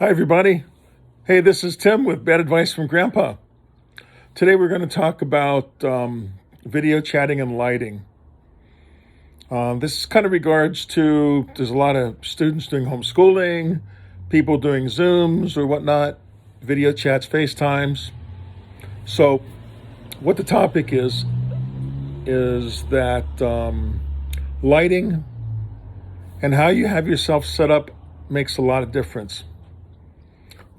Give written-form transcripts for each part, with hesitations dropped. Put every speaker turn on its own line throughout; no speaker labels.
Hi, everybody. Hey, this is Tim with Bad Advice from Grandpa. Today we're going to talk about video chatting and lighting. This kind of regards to, there's a lot of students doing homeschooling, people doing Zooms or whatnot, video chats, FaceTimes. So what the topic is that lighting and how you have yourself set up makes a lot of difference.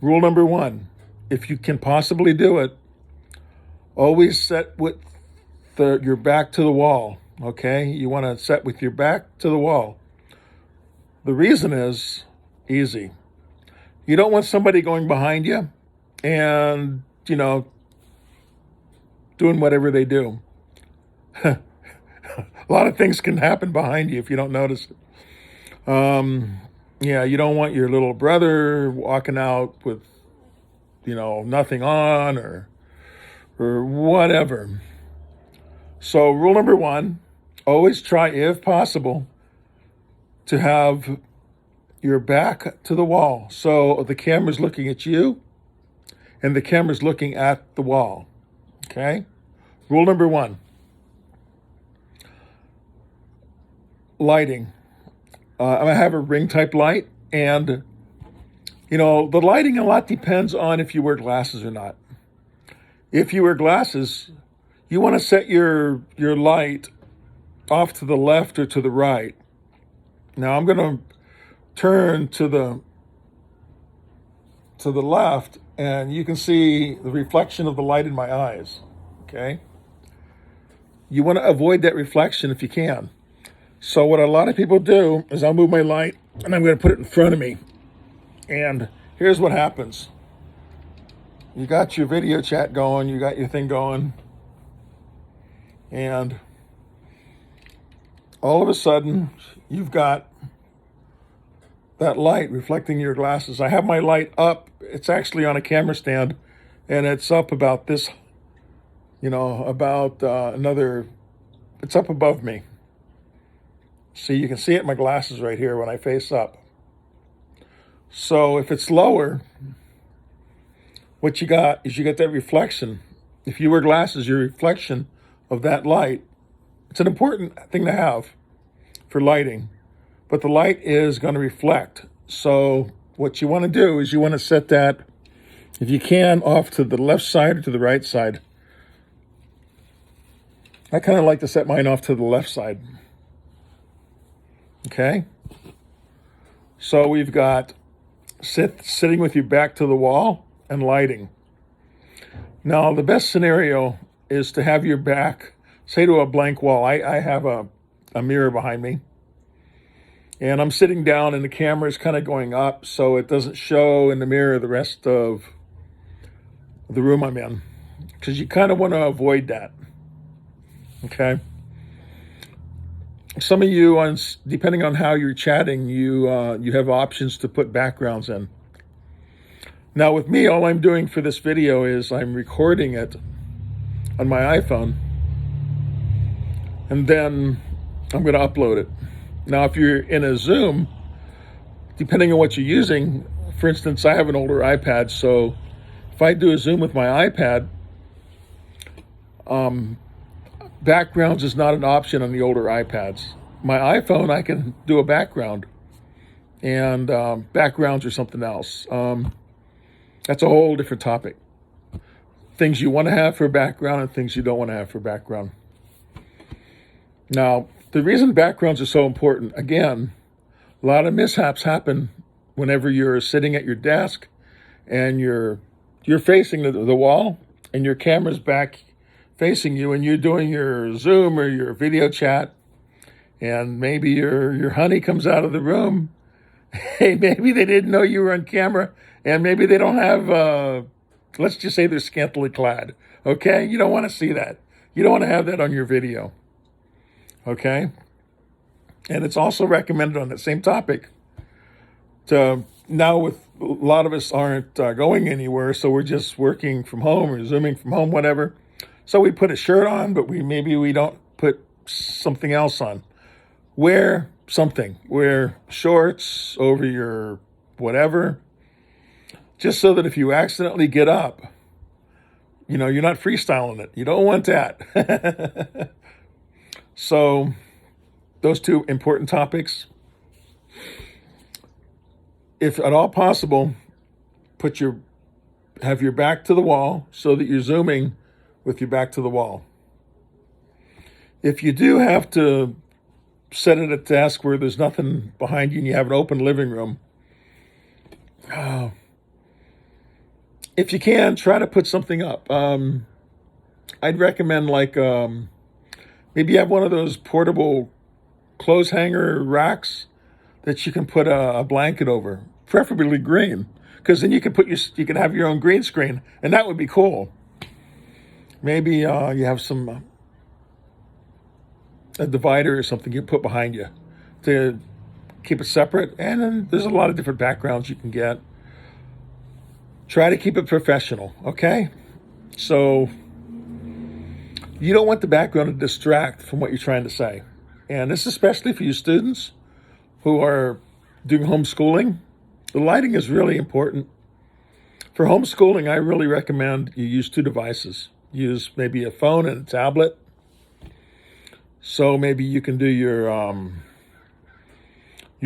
Rule number one, if you can possibly do it, always set with your back to the wall, okay? You want to set with your back to the wall. The reason is easy. You don't want somebody going behind you and, doing whatever they do. A lot of things can happen behind you if you don't notice it. You don't want your little brother walking out with, nothing on or whatever. So rule number one, always try, if possible, to have your back to the wall. So the camera's looking at you and the camera's looking at the wall. Okay? Rule number one, lighting. I have a ring type light, and the lighting a lot depends on if you wear glasses or not. If you wear glasses, you want to set your light off to the left or to the right. Now I'm going to turn to the left, and you can see the reflection of the light in my eyes. Okay? You want to avoid that reflection if you can. So what a lot of people do is I'll move my light and I'm going to put it in front of me. And here's what happens. You got your video chat going, you got your thing going, and all of a sudden you've got that light reflecting your glasses. I have my light up. It's actually on a camera stand, and it's up about this, it's up above me. See, you can see it in my glasses right here when I face up. So if it's lower, what you got is that reflection. If you wear glasses, your reflection of that light, it's an important thing to have for lighting, but the light is going to reflect. So what you want to do is you want to set that, if you can, off to the left side or to the right side. I kind of like to set mine off to the left side. Okay? So we've got sitting with your back to the wall and lighting. Now, the best scenario is to have your back, say, to a blank wall. I have a mirror behind me, and I'm sitting down, and the camera is kind of going up so it doesn't show in the mirror the rest of the room I'm in, because you kind of want to avoid that. Okay? Some of you, depending on how you're chatting, you have options to put backgrounds in. Now with me, all I'm doing for this video is I'm recording it on my iPhone, and then I'm going to upload it. Now if you're in a Zoom, depending on what you're using, for instance, I have an older iPad, so if I do a Zoom with my iPad, backgrounds is not an option on the older iPads. My iPhone, I can do a background, and backgrounds are something else. That's a whole different topic. Things you want to have for background and things you don't want to have for background. Now, the reason backgrounds are so important, again, a lot of mishaps happen whenever you're sitting at your desk and you're facing the wall and your camera's back facing you, and you're doing your Zoom or your video chat, and maybe your honey comes out of the room. Hey, maybe they didn't know you were on camera, and maybe they don't have, let's just say they're scantily clad. Okay? You don't want to see that. You don't want to have that on your video. Okay? And it's also recommended on that same topic now with a lot of us aren't going anywhere, so we're just working from home or Zooming from home, whatever. So we put a shirt on, but maybe we don't put something else on. Wear something. Wear shorts over your whatever. just so that if you accidentally get up, you're not freestyling it. You don't want that. So those two important topics. If at all possible, have your back to the wall so that you're zooming with your back to the wall. If you do have to set at a desk where there's nothing behind you and you have an open living room, if you can, try to put something up. I'd recommend maybe you have one of those portable clothes hanger racks that you can put a blanket over, preferably green, because then you can have your own green screen, and that would be cool. Maybe you have a divider or something you put behind you to keep it separate, and then there's a lot of different backgrounds you can get. Try to keep it professional, okay? So you don't want the background to distract from what you're trying to say. And this is especially for you students who are doing homeschooling. The lighting is really important. For homeschooling, I really recommend you use two devices. Use maybe a phone and a tablet. So maybe you can do your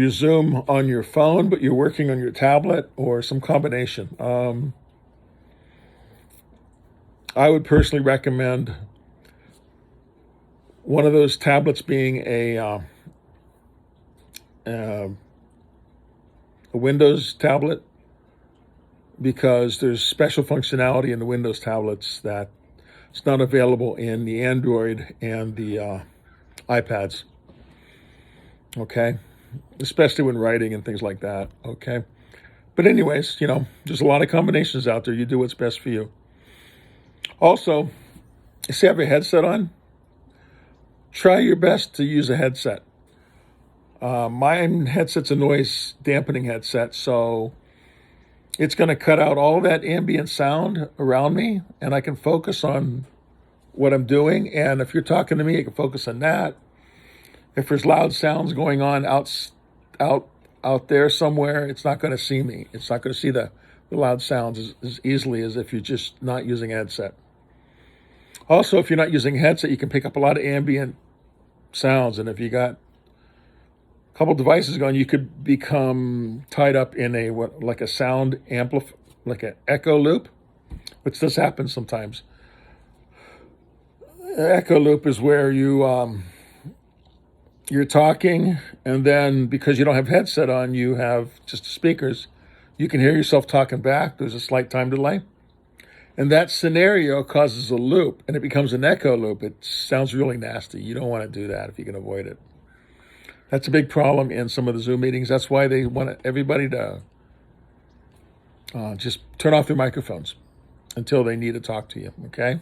Zoom on your phone, but you're working on your tablet, or some combination. I would personally recommend one of those tablets being a Windows tablet, because there's special functionality in the Windows tablets that it's not available in the Android and the iPads. Okay, especially when writing and things like that. Okay, but anyways, there's a lot of combinations out there. You do what's best for you. Also, if you have a headset on, try your best to use a headset. My headset's a noise dampening headset, so it's going to cut out all that ambient sound around me, and I can focus on what I'm doing. And if you're talking to me, I can focus on that. If there's loud sounds going on out there somewhere, it's not going to see me. It's not going to see the loud sounds as easily as if you're just not using a headset. Also, if you're not using a headset, you can pick up a lot of ambient sounds. And if you got a couple devices going, you could become tied up in like a sound like an echo loop, which does happen sometimes. Echo loop is where you're talking, and then because you don't have headset on, you have just speakers, you can hear yourself talking back. There's a slight time delay. And that scenario causes a loop, and it becomes an echo loop. It sounds really nasty. You don't want to do that if you can avoid it. That's a big problem in some of the Zoom meetings. That's why they want everybody to just turn off their microphones until they need to talk to you, okay?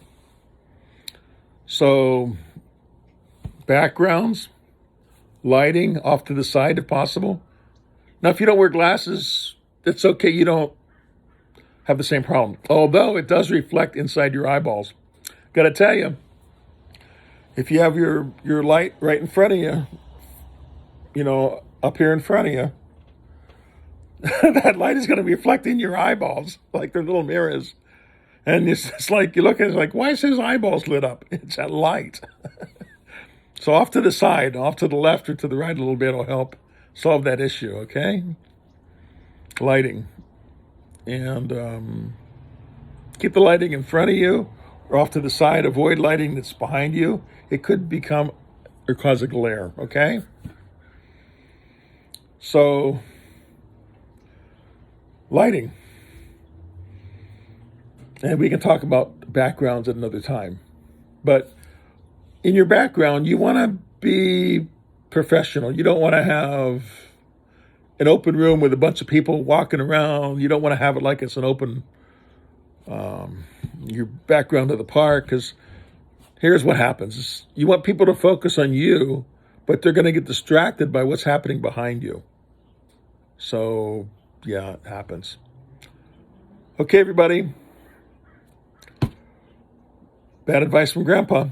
So backgrounds, lighting off to the side if possible. Now, if you don't wear glasses, it's okay. You don't have the same problem, although it does reflect inside your eyeballs. Got to tell you, if you have your light right in front of you, up here in front of you, that light is going to reflect in your eyeballs like they're little mirrors. And it's like, you look at it, it's like, why is his eyeballs lit up? It's that light. So off to the side, off to the left or to the right a little bit will help solve that issue, okay? Lighting. And keep the lighting in front of you or off to the side. Avoid lighting that's behind you. It could become or cause a glare, okay? So, lighting. And we can talk about backgrounds at another time. But in your background, you want to be professional. You don't want to have an open room with a bunch of people walking around. You don't want to have it like it's an open, your background of the park, because here's what happens. You want people to focus on you, but they're going to get distracted by what's happening behind you. So, yeah, it happens. Okay, everybody. Bad advice from Grandpa.